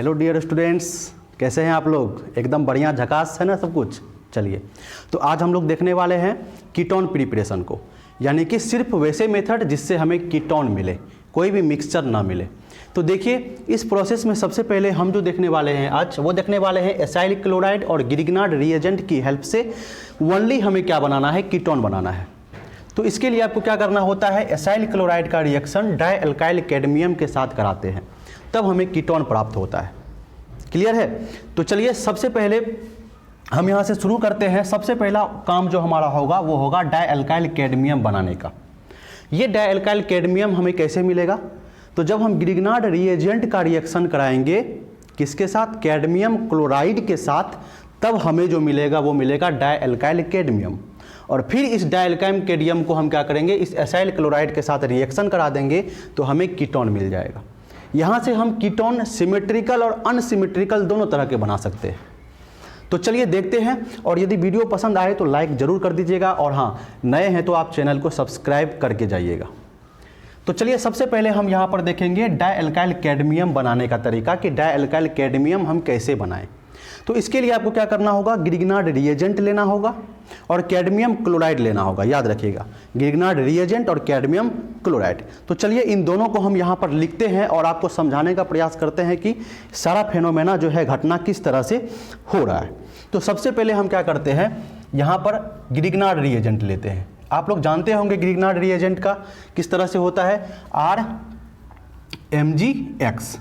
Hello dear students, कैसे हैं आप लोग? एकदम बढ़िया झकास है ना सब कुछ। चलिए, तो आज हम लोग देखने वाले हैं कीटोन प्रिपरेशन को, यानी कि सिर्फ वैसे मेथड जिससे हमें कीटोन मिले, कोई भी मिक्सचर ना मिले। तो देखिए, इस प्रोसेस में सबसे पहले हम जो देखने वाले हैं आज, वो देखने वाले हैं एसाइल क्लोराइड और ग्रिग्नार्ड रिएजेंट की हेल्प से ओनली हमें क्या बनाना है, कीटोन बनाना है। तो इसके लिए आपको क्या करना होता है, एसाइल क्लोराइड का रिएक्शन डाई अल्काइल कैडमियम के साथ कराते हैं, तब हमें कीटोन प्राप्त होता है। क्लियर है? तो चलिए, सबसे पहले हम यहाँ से शुरू करते हैं। सबसे पहला काम जो हमारा होगा वो होगा डाई अल्काइल कैडमियम बनाने का। ये डाई अल्काइल कैडमियम हमें कैसे मिलेगा? तो जब हम ग्रिग्नार्ड रिएजेंट का रिएक्शन कराएंगे, किसके साथ? कैडमियम क्लोराइड के साथ, तब हमें जो मिलेगा वो मिलेगा डाई अल्काइल कैडमियम। और फिर इस डाई अल्काइल कैडमियम को हम क्या करेंगे, इस एसाइल क्लोराइड के साथ रिएक्शन करा देंगे तो हमें कीटोन मिल जाएगा। यहाँ से हम कीटोन सिमेट्रिकल और अनसिमेट्रिकल दोनों तरह के बना सकते हैं। तो चलिए देखते हैं, और यदि वीडियो पसंद आए तो लाइक ज़रूर कर दीजिएगा, और हाँ, नए हैं तो आप चैनल को सब्सक्राइब करके जाइएगा। तो चलिए, सबसे पहले हम यहाँ पर देखेंगे डाई अल्काइल कैडमियम बनाने का तरीका कि डाई अल्काइल कैडमियम हम कैसे बनाएं। तो इसके लिए आपको क्या करना होगा, ग्रिग्नार्ड रिएजेंट लेना होगा और कैडमियम क्लोराइड लेना होगा। याद रखिएगा, ग्रिग्नार्ड रिएजेंट और कैडमियम क्लोराइड। तो चलिए, इन दोनों को हम यहाँ पर लिखते हैं और आपको समझाने का प्रयास करते हैं कि सारा फेनोमेना जो है, घटना किस तरह से हो रहा है। तो सबसे पहले हम क्या करते हैं, यहाँ पर ग्रिग्नार्ड रिएजेंट लेते हैं। आप लोग जानते होंगे ग्रिग्नार्ड रिएजेंट का किस तरह से होता है, RMgX।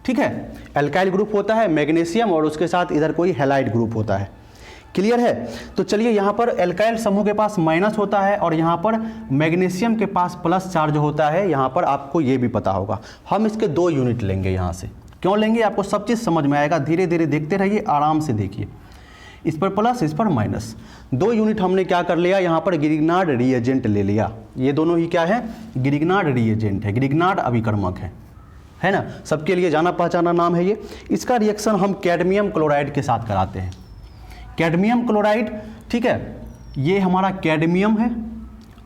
ठीक है, एल्काइल ग्रुप होता है मैग्नीशियम, और उसके साथ इधर कोई हैलाइड ग्रुप होता है। क्लियर है? तो चलिए, यहाँ पर एल्काइल समूह के पास माइनस होता है और यहाँ पर मैग्नीशियम के पास प्लस चार्ज होता है। यहाँ पर आपको ये भी पता होगा। हम इसके 2 यूनिट लेंगे। यहाँ से क्यों लेंगे, आपको सब चीज़ समझ में आएगा। धीरे धीरे देखते रहिए, आराम से देखिए। इस पर प्लस, इस पर माइनस, 2 यूनिट हमने क्या कर लिया, यहाँ पर ग्रिग्नार्ड रिएजेंट ले लिया। ये दोनों ही क्या है, ग्रिग्नार्ड रिएजेंट है, ग्रिग्नार्ड अभिकर्मक है ना, सबके लिए जाना पहचाना नाम है ये। इसका रिएक्शन हम कैडमियम क्लोराइड के साथ कराते हैं। कैडमियम क्लोराइड, ठीक है, ये हमारा कैडमियम है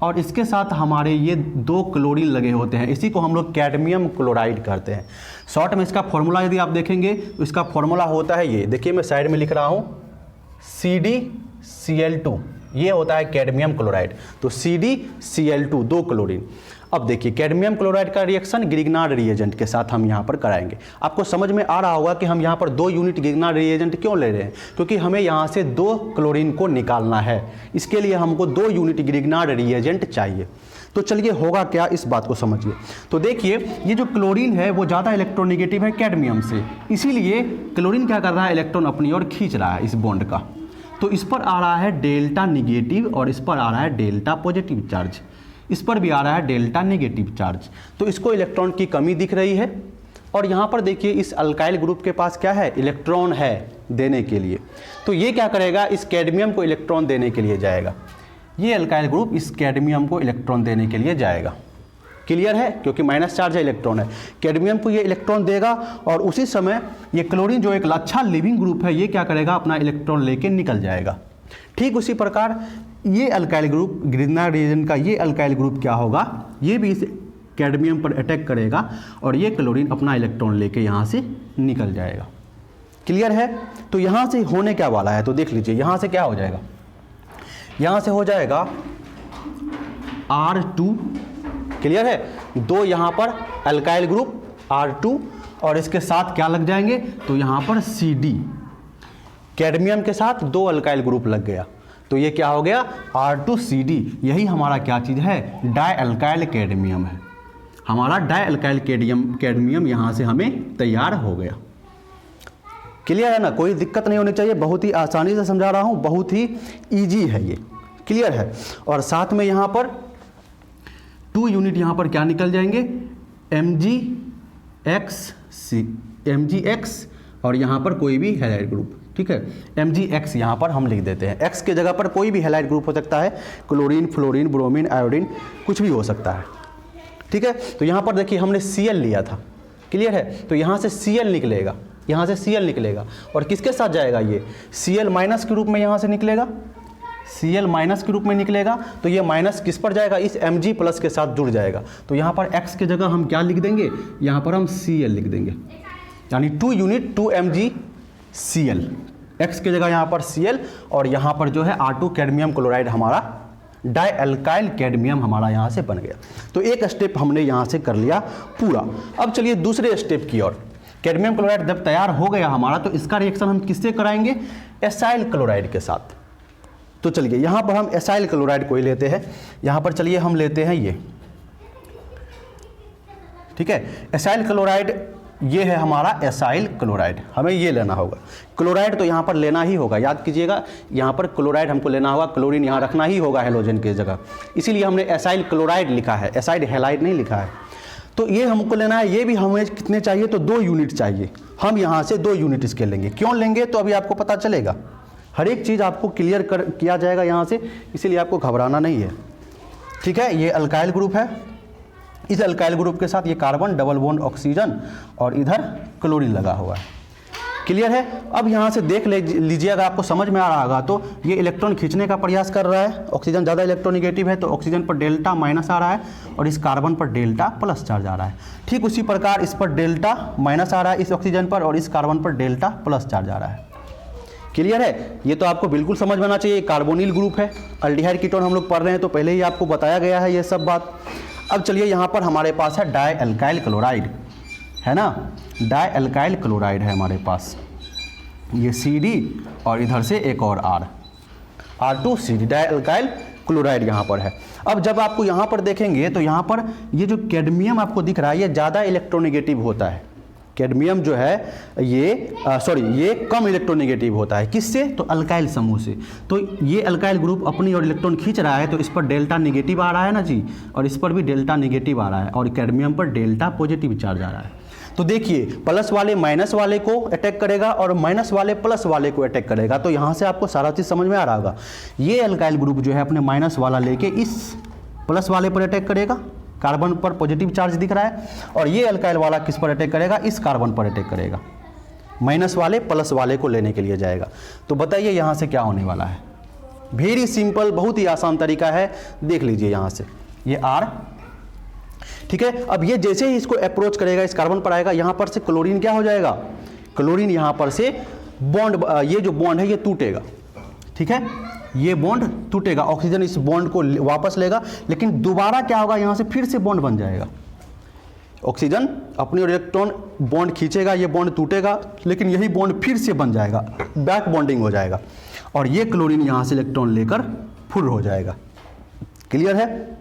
और इसके साथ हमारे ये 2 क्लोरीन लगे होते हैं। इसी को हम लोग कैडमियम क्लोराइड करते हैं। शॉर्ट में इसका फॉर्मूला यदि आप देखेंगे तो इसका फॉर्मूला होता है ये, देखिए मैं साइड में लिख रहा हूँ, CdCl2। ये होता है कैडमियम क्लोराइड। तो CdCl2, 2 क्लोरीन। अब देखिए, कैडमियम क्लोराइड का रिएक्शन ग्रिग्नार्ड रिएजेंट के साथ हम यहाँ पर कराएंगे। आपको समझ में आ रहा होगा कि हम यहाँ पर 2 यूनिट ग्रिग्नार्ड रिएजेंट क्यों ले रहे हैं, क्योंकि हमें यहाँ से 2 क्लोरीन को निकालना है। इसके लिए हमको 2 यूनिट ग्रिग्नार्ड रिएजेंट चाहिए। तो चलिए, होगा क्या, इस बात को समझिए। तो देखिए, ये जो क्लोरीन है वो ज़्यादा इलेक्ट्रोनेगेटिव है कैडमियम से, इसीलिए क्लोरीन क्या कर रहा है, इलेक्ट्रॉन अपनी ओर खींच रहा है इस बॉन्ड का। तो इस पर आ रहा है डेल्टा निगेटिव और इस पर आ रहा है डेल्टा पॉजिटिव चार्ज, इस पर भी आ रहा है डेल्टा नेगेटिव चार्ज। तो इसको इलेक्ट्रॉन की कमी दिख रही है। और यहाँ पर देखिए, इस अल्काइल ग्रुप के पास क्या है, इलेक्ट्रॉन है देने के लिए। तो ये क्या करेगा, इस कैडमियम को इलेक्ट्रॉन देने के लिए जाएगा। ये अल्काइल ग्रुप इस कैडमियम को इलेक्ट्रॉन देने के लिए जाएगा। क्लियर है? क्योंकि माइनस चार्ज है, इलेक्ट्रॉन है। कैडमियम को ये इलेक्ट्रॉन देगा और उसी समय ये क्लोरीन जो एक अच्छा लिविंग ग्रुप है, ये क्या करेगा, अपना इलेक्ट्रॉन लेके निकल जाएगा। ठीक उसी प्रकार ये अल्काइल ग्रुप, ग्रिग्नार्ड रिएजेंट का ये अल्काइल ग्रुप क्या होगा, ये भी इस कैडमियम पर अटैक करेगा और ये क्लोरीन अपना इलेक्ट्रॉन लेके यहाँ से निकल जाएगा। क्लियर है? तो यहाँ से होने क्या वाला है, तो देख लीजिए, यहाँ से क्या हो जाएगा, यहाँ से हो जाएगा R2। क्लियर है? 2 यहाँ पर अल्काइल ग्रुप R2 और इसके साथ क्या लग जाएंगे, तो यहाँ पर CD, कैडमियम के साथ 2 अल्काइल ग्रुप लग गया। तो ये क्या हो गया, R2CD। यही हमारा क्या चीज़ है, डाई अल्काइल कैडमियम है। हमारा डाई अल्काइल कैडमियम यहाँ से हमें तैयार हो गया। क्लियर है ना? कोई दिक्कत नहीं होनी चाहिए, बहुत ही आसानी से समझा रहा हूँ, बहुत ही ईजी है ये। क्लियर है? और साथ में यहाँ पर 2 यूनिट यहाँ पर क्या निकल जाएंगे, MgX और यहाँ पर कोई भी हैलाइड ग्रुप। ठीक है, MgX यहाँ पर हम लिख देते हैं। X के जगह पर कोई भी हैलाइड ग्रुप हो सकता है, क्लोरीन, फ्लोरीन, ब्रोमीन, आयोडीन, कुछ भी हो सकता है। ठीक है, तो यहाँ पर देखिए, हमने Cl लिया था। क्लियर है? तो यहाँ से Cl निकलेगा, यहाँ से Cl निकलेगा और किसके साथ जाएगा, ये Cl माइनस के रूप में यहाँ से निकलेगा, Cl माइनस के रूप में निकलेगा। तो ये माइनस किस पर जाएगा, इस Mg प्लस के साथ जुड़ जाएगा। तो यहाँ पर X की जगह हम क्या लिख देंगे, यहाँ पर हम Cl लिख देंगे। यानी 2 यूनिट 2 MgCl, X की जगह यहाँ पर Cl और यहाँ पर जो है R2 कैडमियम क्लोराइड हमारा डाई एल्काइल कैडमियम हमारा यहाँ से बन गया। तो एक स्टेप हमने यहाँ से कर लिया पूरा। अब चलिए दूसरे स्टेप की ओर। कैडमियम क्लोराइड जब तैयार हो गया हमारा तो इसका रिएक्शन हम किससे कराएंगे? एसाइल क्लोराइड के साथ। तो चलिए यहाँ पर हम एसाइल क्लोराइड को ही लेते हैं। यहाँ पर चलिए हम लेते हैं ये, ठीक है। एसाइल क्लोराइड ये है हमारा एसाइल क्लोराइड, हमें ये लेना होगा। क्लोराइड तो यहाँ पर लेना ही होगा, याद कीजिएगा, यहाँ पर क्लोराइड हमको लेना होगा, क्लोरीन यहाँ रखना ही होगा हेलोजन की जगह, इसीलिए हमने एसाइल क्लोराइड लिखा है, एसाइड हैलाइड नहीं लिखा है। तो ये हमको लेना है, ये भी हमें कितने चाहिए? तो 2 यूनिट चाहिए। हम यहाँ से 2 यूनिट इसके लेंगे। क्यों लेंगे तो अभी आपको पता चलेगा, हर एक चीज़ आपको क्लियर किया जाएगा यहाँ से, इसीलिए आपको घबराना नहीं है, ठीक है। ये अल्काइल ग्रुप है, इस अल्काइल ग्रुप के साथ ये कार्बन डबल बॉन्ड ऑक्सीजन और इधर क्लोरीन लगा हुआ है, क्लियर है। अब यहाँ से देख लीजिएगा, आपको समझ में आ रहा होगा। तो ये इलेक्ट्रॉन खींचने का प्रयास कर रहा है, ऑक्सीजन ज़्यादा इलेक्ट्रोनिगेटिव है तो ऑक्सीजन पर डेल्टा माइनस आ रहा है और इस कार्बन पर डेल्टा प्लस चार्ज आ रहा है। ठीक उसी प्रकार इस पर डेल्टा माइनस आ रहा है इस ऑक्सीजन पर और इस कार्बन पर डेल्टा प्लस चार्ज आ रहा है, क्लियर है। ये तो आपको बिल्कुल समझ में आना चाहिए। कार्बोनिल ग्रुप है, अल्डिहाइड कीटोन हम लोग पढ़ रहे हैं तो पहले ही आपको बताया गया है ये सब बात। अब चलिए यहाँ पर हमारे पास है डाई एल्काइल क्लोराइड, है ना, डाई एल्काइल क्लोराइड है हमारे पास, ये CD और इधर से एक और R2CD, डाई एल्काइल क्लोराइड यहाँ पर है। अब जब आपको यहाँ पर देखेंगे तो यहाँ पर ये जो कैडमियम आपको दिख रहा है ये ज़्यादा इलेक्ट्रोनिगेटिव होता है। कैडमियम जो है ये कम इलेक्ट्रोनिगेटिव होता है, किससे? तो अल्काइल समूह से। तो ये अल्काइल ग्रुप अपनी और इलेक्ट्रॉन खींच रहा है तो इस पर डेल्टा नेगेटिव आ रहा है ना जी, और इस पर भी डेल्टा नेगेटिव आ रहा है और कैडमियम पर डेल्टा पॉजिटिव चार्ज आ रहा है। तो देखिए, प्लस वाले माइनस वाले को अटैक करेगा और माइनस वाले प्लस वाले को अटैक करेगा। तो यहाँ से आपको सारा चीज़ समझ में आ रहा होगा। ये अल्काइल ग्रुप जो है अपने माइनस वाला लेके इस प्लस वाले पर अटैक करेगा, कार्बन पर पॉजिटिव चार्ज दिख रहा है, और ये अल्काइल वाला किस पर अटैक करेगा? इस कार्बन पर अटैक करेगा, माइनस वाले प्लस वाले को लेने के लिए जाएगा। तो बताइए यहाँ से क्या होने वाला है? वेरी सिंपल, बहुत ही आसान तरीका है, देख लीजिए यहाँ से ये R, ठीक है। अब ये जैसे ही इसको अप्रोच करेगा, इस कार्बन पर आएगा, यहाँ पर से क्लोरीन क्या हो जाएगा? क्लोरीन यहाँ पर से बॉन्ड, ये जो बॉन्ड है ये टूटेगा, ठीक है, ये बॉन्ड टूटेगा, ऑक्सीजन इस बॉन्ड को वापस लेगा, लेकिन दोबारा क्या होगा? यहाँ से फिर से बॉन्ड बन जाएगा। ऑक्सीजन अपनी इलेक्ट्रॉन बॉन्ड खींचेगा, ये बॉन्ड टूटेगा, लेकिन यही बॉन्ड फिर से बन जाएगा, बैक बॉन्डिंग हो जाएगा, और ये क्लोरीन यहाँ से इलेक्ट्रॉन लेकर फुल हो जाएगा, क्लियर है।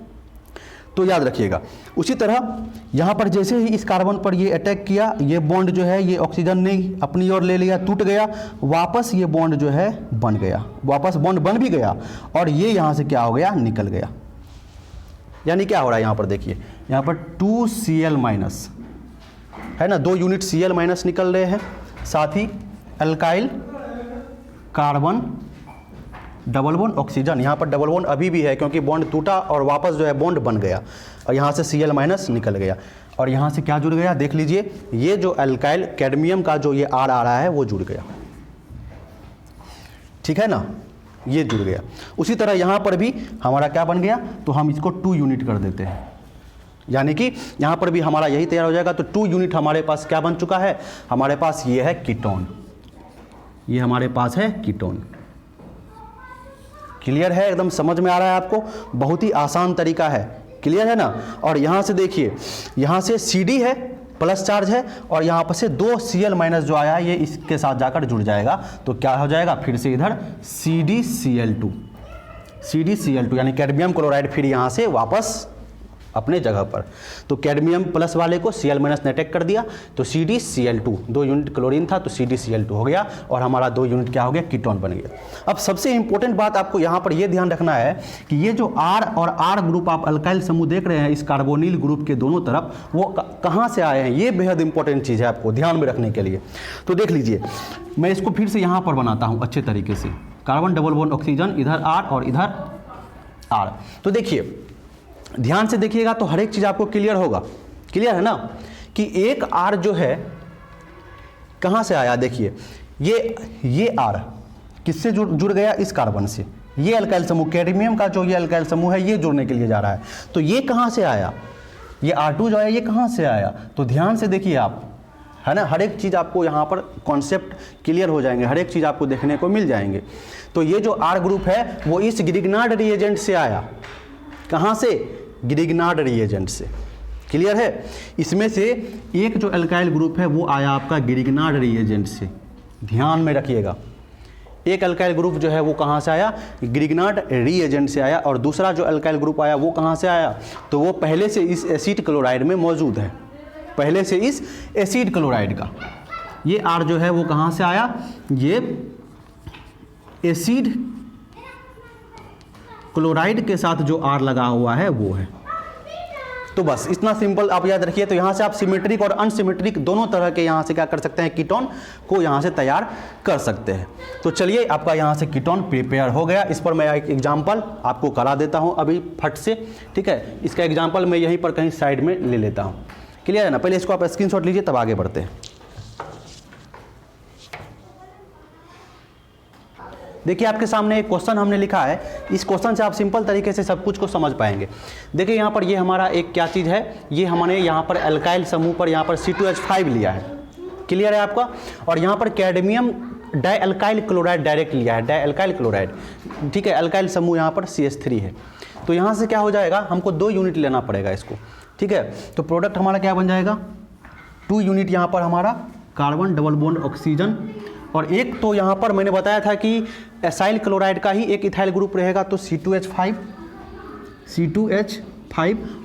तो याद रखिएगा। उसी तरह यहाँ पर जैसे ही इस कार्बन पर ये अटैक किया, ये बॉन्ड जो है ये ऑक्सीजन ने अपनी ओर ले लिया, टूट गया, वापस ये बॉन्ड जो है बन गया, वापस बॉन्ड बन भी गया, और ये यहाँ से क्या हो गया? निकल गया। यानी क्या हो रहा है यहाँ पर देखिए, यहाँ पर 2Cl माइनस है ना, 2 यूनिट Cl माइनस निकल रहे हैं, साथ ही alkyl carbon double bond oxygen, यहाँ पर डबल बॉन्ड अभी भी है क्योंकि बॉन्ड टूटा और वापस जो है बॉन्ड बन गया, और यहाँ से Cl माइनस निकल गया, और यहाँ से क्या जुड़ गया? देख लीजिए, ये जो अल्काइल कैडमियम का जो ये R आ रहा है वो जुड़ गया, ठीक है ना, ये जुड़ गया। उसी तरह यहाँ पर भी हमारा क्या बन गया? तो हम इसको 2 यूनिट कर देते हैं, यानी कि यहाँ पर भी हमारा यही तैयार हो जाएगा। तो 2 यूनिट हमारे पास क्या बन चुका है? हमारे पास ये है कीटोन, ये हमारे पास है कीटोन, क्लियर है, एकदम समझ में आ रहा है आपको, बहुत ही आसान तरीका है, क्लियर है ना। और यहाँ से देखिए, यहाँ से CD है, प्लस चार्ज है, और यहाँ पर से 2 Cl माइनस जो आया है ये इसके साथ जाकर जुड़ जाएगा, तो क्या हो जाएगा? फिर से इधर CdCl2, CdCl2 यानी कैडमियम क्लोराइड फिर यहाँ से वापस अपने जगह पर। तो कैडमियम प्लस वाले को Cl माइनस ने अटैक कर दिया, तो CdCl2, 2 यूनिट क्लोरीन था तो CdCl2 हो गया, और हमारा 2 यूनिट क्या हो गया? कीटोन बन गया। अब सबसे इंपॉर्टेंट बात आपको यहाँ पर यह ध्यान रखना है कि ये जो R और R ग्रुप आप अल्काइल समूह देख रहे हैं इस कार्बोनिल ग्रुप के दोनों तरफ, वो कहाँ से आए हैं? ये बेहद इंपॉर्टेंट चीज़ है आपको ध्यान में रखने के लिए। तो देख लीजिए, मैं इसको फिर से यहाँ पर बनाता हूँ अच्छे तरीके से, कार्बन डबल बॉन्ड ऑक्सीजन, इधर R और इधर R। तो देखिए, ध्यान से देखिएगा तो हर एक चीज़ आपको क्लियर होगा, क्लियर है ना, कि एक R जो है कहाँ से आया? देखिए, ये R किससे जुड़ गया? इस कार्बन से। ये अल्काइल समूह कैडमियम का जो ये अल्काइल समूह है ये जुड़ने के लिए जा रहा है, तो ये कहाँ से आया? ये R2 जो है ये कहाँ से आया? तो ध्यान से देखिए आप, है ना। हर एक चीज़ आपको यहाँ पर कॉन्सेप्ट क्लियर हो जाएंगे, हर एक चीज़ आपको देखने को मिल जाएंगे। तो ये जो R ग्रुप है वो इस ग्रिग्नार्ड रिएजेंट से आया। कहाँ से? ग्रिग्नार्ड रिएजेंट से। क्लियर है। इसमें से एक जो अल्काइल ग्रुप है वो आया आपका ग्रिग्नार्ड रिएजेंट से, ध्यान में रखिएगा। एक अल्काइल ग्रुप जो है वो कहाँ से आया? ग्रिग्नार्ड रिएजेंट से आया। और दूसरा जो अल्काइल ग्रुप आया वो कहाँ से आया? तो वो पहले से इस एसिड क्लोराइड में मौजूद है, पहले से इस एसिड क्लोराइड का। ये R जो है वो कहाँ से आया? ये एसिड क्लोराइड के साथ जो R लगा हुआ है वो है। तो बस इतना सिंपल आप याद रखिए। तो यहाँ से आप सिमेट्रिक और अनसिमेट्रिक दोनों तरह के यहाँ से क्या कर सकते हैं? कीटोन को यहाँ से तैयार कर सकते हैं। तो चलिए आपका यहाँ से कीटोन प्रिपेयर हो गया। इस पर मैं एक एग्जांपल आपको करा देता हूँ अभी फट से, ठीक है। इसका एग्जांपल मैं यहीं पर कहीं साइड में ले लेता हूँ। क्लियर है ना। पहले इसको आप स्क्रीनशॉट लीजिए तब आगे बढ़ते हैं। देखिए आपके सामने एक क्वेश्चन हमने लिखा है। इस क्वेश्चन से आप सिंपल तरीके से सब कुछ को समझ पाएंगे। देखिए यहाँ पर ये हमारा एक क्या चीज़ है, ये हमने यहाँ पर अल्काइल समूह पर यहाँ पर C2H5 लिया है। क्लियर है आपका। और यहाँ पर cadmium die alkyl chloride direct लिया है, डाई अल्काइल क्लोराइड, ठीक है। अल्काइल समूह यहाँ पर CH3 है। तो यहाँ से क्या हो जाएगा? हमको 2 यूनिट लेना पड़ेगा इसको, ठीक है। तो प्रोडक्ट हमारा क्या बन जाएगा? 2 यूनिट यहाँ पर हमारा कार्बन डबल बॉन्ड ऑक्सीजन, और एक तो यहाँ पर मैंने बताया था कि एसाइल क्लोराइड का ही एक इथाइल ग्रुप रहेगा, तो C2H5।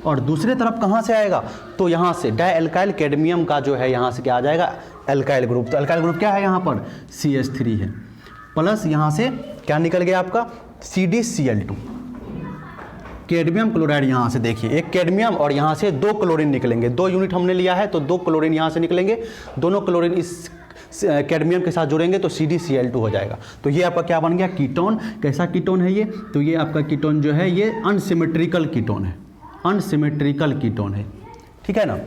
और दूसरे तरफ कहाँ से आएगा? तो यहाँ से डाई अल्काइल कैडमियम का जो है यहाँ से क्या आ जाएगा? Alkyl group. तो अल्काइल ग्रुप क्या है यहाँ पर? CH3 है। प्लस यहाँ से क्या निकल गया आपका? CdCl2। कैडमियम क्लोराइड यहाँ से देखिए, एक कैडमियम और यहाँ से 2 क्लोरीन निकलेंगे। 2 यूनिट हमने लिया है तो 2 क्लोरीन यहाँ से निकलेंगे। दोनों क्लोरीन इस कैडमियम के साथ जुड़ेंगे तो CdCl2 हो जाएगा। तो ये आपका क्या बन गया? कीटोन। कैसा कीटोन है ये? तो ये आपका कीटोन जो है ये अनसिमेट्रिकल कीटोन है, अनसिमेट्रिकल कीटोन है, ठीक है ना।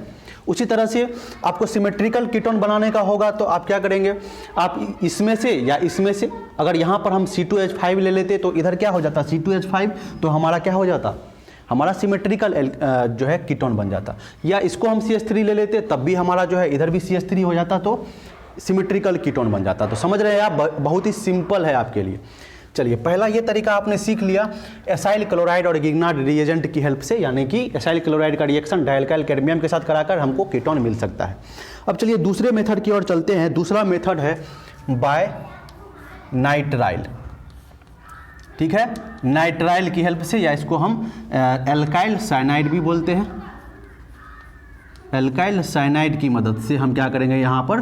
उसी तरह से आपको सिमेट्रिकल कीटोन बनाने का होगा तो आप क्या करेंगे? आप इसमें से या इसमें से, अगर यहाँ पर हम C2H5 ले लेते तो इधर क्या हो जाता? C2H5 तो हमारा क्या हो जाता? हमारा सिमेट्रिकल जो है कीटोन बन जाता। या इसको हम CH3 ले लेते तब भी हमारा जो है इधर भी CH3 हो जाता, तो सिमेट्रिकल कीटोन बन जाता। तो समझ रहे हैं आप, बहुत ही सिंपल है आपके लिए। चलिए पहला ये तरीका आपने सीख लिया एसाइल क्लोराइड और ग्रिग्नार्ड रिएजेंट की हेल्प से, यानी कि एसाइल क्लोराइड का रिएक्शन डाइअल्काइल कैडमियम के साथ कराकर हमको कीटोन मिल सकता है। अब चलिए दूसरे मेथड की ओर चलते हैं। दूसरा मेथड है बाय नाइट्राइल, ठीक है। नाइट्राइल की हेल्प से, या इसको हम एल्काइल साइनाइड भी बोलते हैं। एल्काइल साइनाइड की मदद से हम क्या करेंगे? यहाँ पर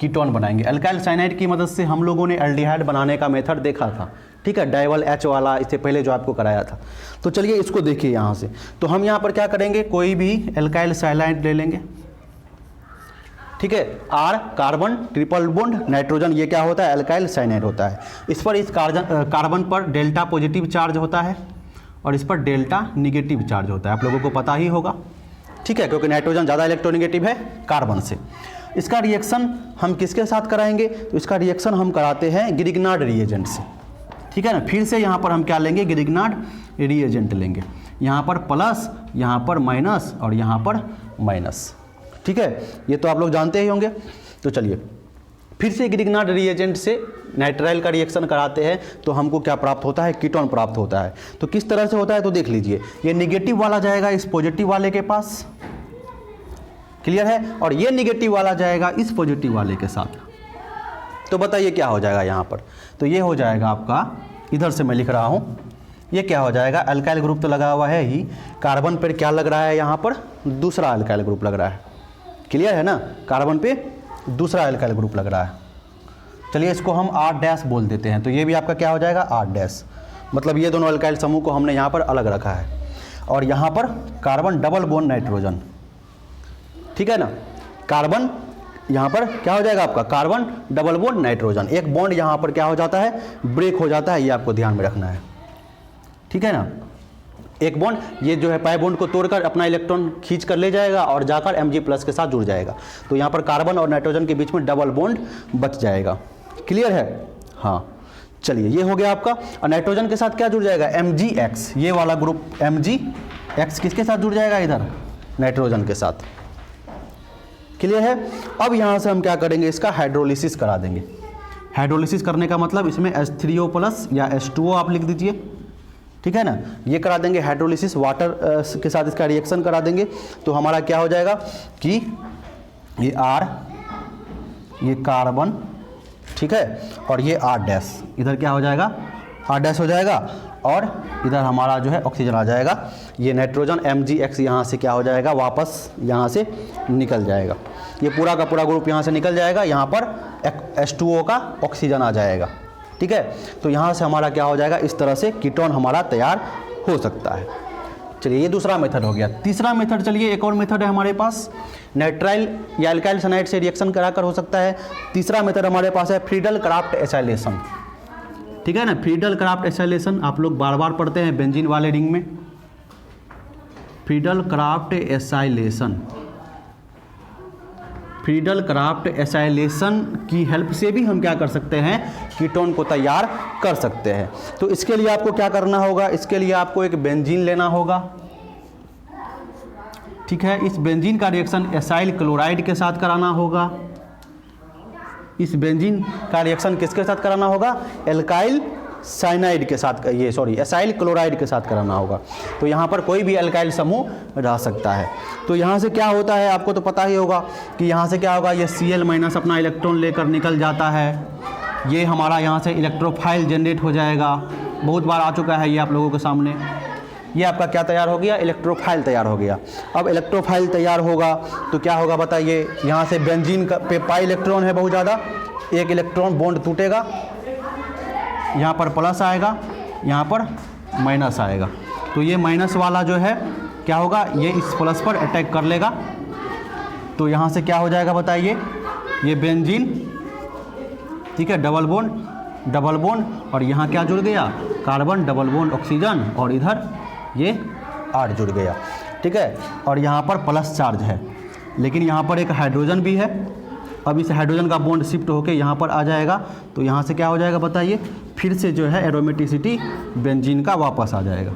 कीटोन बनाएंगे। अल्काइल साइनाइड की मदद से हम लोगों ने एल्डिहाइड बनाने का मेथड देखा था, ठीक है, डाइवल H वाला, इससे पहले जो आपको कराया था। तो चलिए इसको देखिए यहाँ से। तो हम यहाँ पर क्या करेंगे? कोई भी अल्काइल साइनाइड ले लेंगे, ठीक है। R carbon triple bond nitrogen, ये क्या होता है? अल्काइल साइनाइड होता है। इस पर इस कार्बन पर डेल्टा पॉजिटिव चार्ज होता है और इस पर डेल्टा निगेटिव चार्ज होता है। आप लोगों को पता ही होगा, ठीक है, क्योंकि नाइट्रोजन ज़्यादा इलेक्ट्रोनिगेटिव है कार्बन से। इसका रिएक्शन हम किसके साथ कराएंगे? तो इसका रिएक्शन हम कराते हैं ग्रिग्नार्ड रिएजेंट से, ठीक है ना। फिर से यहाँ पर हम क्या लेंगे? ग्रिग्नार्ड रिएजेंट लेंगे। यहाँ पर प्लस, यहाँ पर माइनस और यहाँ पर माइनस, ठीक है। ये तो आप लोग जानते ही होंगे। तो चलिए फिर से ग्रिग्नार्ड रिएजेंट से नाइट्राइल का रिएक्शन कराते हैं तो हमको क्या प्राप्त होता है? कीटोन प्राप्त होता है। तो किस तरह से होता है तो देख लीजिए। ये निगेटिव वाला जाएगा इस पॉजिटिव वाले के पास, क्लियर है, और ये निगेटिव वाला जाएगा इस पॉजिटिव वाले के साथ। तो बताइए क्या हो जाएगा यहाँ पर? तो ये हो जाएगा आपका, इधर से मैं लिख रहा हूँ, ये क्या हो जाएगा? अल्काइल ग्रुप तो लगा हुआ है ही, कार्बन पर क्या लग रहा है? यहाँ पर दूसरा अल्काइल ग्रुप लग रहा है, क्लियर है ना। कार्बन पे दूसरा अल्काइल ग्रुप लग रहा है। चलिए इसको हम R' बोल देते हैं। तो ये भी आपका क्या हो जाएगा? R', मतलब ये दोनों अल्काइल समूह को हमने यहाँ पर अलग रखा है। और यहाँ पर कार्बन डबल बॉन्ड नाइट्रोजन, ठीक है ना। कार्बन यहाँ पर क्या हो जाएगा आपका? Carbon double bond nitrogen. एक बॉन्ड यहाँ पर क्या हो जाता है? ब्रेक हो जाता है, ये आपको ध्यान में रखना है, ठीक है ना। एक बॉन्ड ये जो है पाई बॉन्ड को तोड़कर अपना इलेक्ट्रॉन खींच कर ले जाएगा और जाकर Mg+ के साथ जुड़ जाएगा। तो यहाँ पर कार्बन और नाइट्रोजन के बीच में डबल बॉन्ड बच जाएगा, क्लियर है। हाँ चलिए ये हो गया आपका। और नाइट्रोजन के साथ क्या जुड़ जाएगा? Mgx, ये वाला ग्रुप Mgx किसके साथ जुड़ जाएगा? इधर नाइट्रोजन के साथ, क्लियर है। अब यहाँ से हम क्या करेंगे, इसका हाइड्रोलिसिस करा देंगे। हाइड्रोलिसिस करने का मतलब इसमें H3O+ या H2O आप लिख दीजिए, ठीक है ना। ये करा देंगे हाइड्रोलिसिस, वाटर के साथ इसका रिएक्शन करा देंगे। तो हमारा क्या हो जाएगा कि ये R, ये कार्बन, ठीक है, और ये R', इधर क्या हो जाएगा, R' हो जाएगा, और इधर हमारा जो है ऑक्सीजन आ जाएगा। ये नाइट्रोजन MgX यहाँ से क्या हो जाएगा, वापस यहाँ से निकल जाएगा। ये पूरा का पूरा ग्रुप यहाँ से निकल जाएगा, यहाँ पर H2O का ऑक्सीजन आ जाएगा, ठीक है। तो यहाँ से हमारा क्या हो जाएगा, इस तरह से कीटोन हमारा तैयार हो सकता है। चलिए ये दूसरा मेथड हो गया। तीसरा मेथड, चलिए एक और मेथड है हमारे पास, नाइट्राइल या अल्काइल साइनाइड से रिएक्शन कराकर हो सकता है। तीसरा मेथड हमारे पास है फ्रीडल क्राफ्ट एसाइलेशन, ठीक है ना। फ्रीडल क्राफ्ट एसाइलेशन आप लोग बार बार पढ़ते हैं बेंजीन वाले रिंग में। Friedel Crafts acylation, Friedel Crafts acylation की हेल्प से भी हम क्या कर सकते हैं, कीटोन को तैयार कर सकते हैं। तो इसके लिए आपको क्या करना होगा, इसके लिए आपको एक बेंजीन लेना होगा, ठीक है। इस बेंजीन का रिएक्शन एसाइल क्लोराइड के साथ कराना होगा। इस बेंजीन का रिएक्शन किसके साथ कराना होगा, एल्काइल साइनाइड के साथ, ये सॉरी एसाइल क्लोराइड के साथ कराना होगा। तो यहाँ पर कोई भी एल्काइल समूह रह सकता है। तो यहाँ से क्या होता है, आपको तो पता ही होगा कि यहाँ से क्या होगा, ये Cl- अपना इलेक्ट्रॉन लेकर निकल जाता है। ये हमारा यहाँ से इलेक्ट्रोफाइल जनरेट हो जाएगा, बहुत बार आ चुका है ये आप लोगों के सामने। ये आपका क्या तैयार हो गया, इलेक्ट्रोफाइल तैयार हो गया। अब इलेक्ट्रोफाइल तैयार होगा तो क्या होगा बताइए, यहाँ से बेंजीन का पे पाई इलेक्ट्रॉन है बहुत ज़्यादा, एक इलेक्ट्रॉन बॉन्ड टूटेगा, यहाँ पर प्लस आएगा, यहाँ पर माइनस आएगा। तो ये माइनस वाला जो है क्या होगा, ये इस प्लस पर अटैक कर लेगा। तो यहाँ से क्या हो जाएगा बताइए, ये बेंजीन, ठीक है, डबल बॉन्ड, और यहाँ क्या जुड़ गया, कार्बन, डबल बॉन्ड ऑक्सीजन, और इधर ये R जुड़ गया, ठीक है। और यहाँ पर प्लस चार्ज है, लेकिन यहाँ पर एक हाइड्रोजन भी है। अब इस हाइड्रोजन का बॉन्ड शिफ्ट होकर यहाँ पर आ जाएगा। तो यहाँ से क्या हो जाएगा बताइए, फिर से जो है एरोमेटिसिटी बेंजीन का वापस आ जाएगा।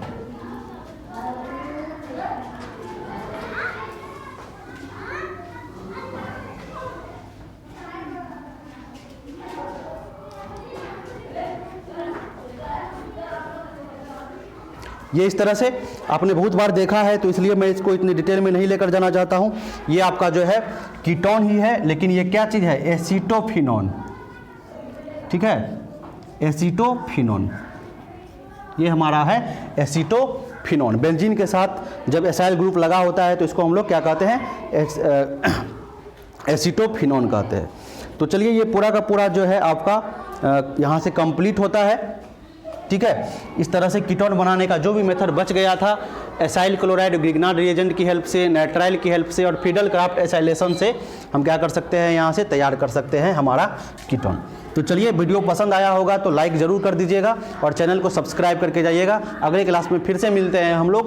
ये इस तरह से आपने बहुत बार देखा है, तो इसलिए मैं इसको इतनी डिटेल में नहीं लेकर जाना चाहता हूँ। ये आपका जो है कीटोन ही है, लेकिन ये क्या चीज़ है, एसीटोफिनोन, ठीक है, एसीटोफिनोन। ये हमारा है एसीटोफिनोन। बेंजीन के साथ जब एसाइल ग्रुप लगा होता है तो इसको हम लोग क्या कहते हैं, एसीटोफिनोन कहते हैं। तो चलिए ये पूरा का पूरा जो है आपका यहाँ से कंप्लीट होता है, ठीक है। इस तरह से कीटोन बनाने का जो भी मेथड बच गया था, एसाइल क्लोराइड ग्रिग्नार्ड रिएजेंट की हेल्प से, नाइट्राइल की हेल्प से और फ्रीडल क्राफ्ट एसाइलेशन से हम क्या कर सकते हैं, यहाँ से तैयार कर सकते हैं हमारा कीटोन। तो चलिए वीडियो पसंद आया होगा तो लाइक ज़रूर कर दीजिएगा और चैनल को सब्सक्राइब करके जाइएगा। अगले क्लास में फिर से मिलते हैं हम लोग।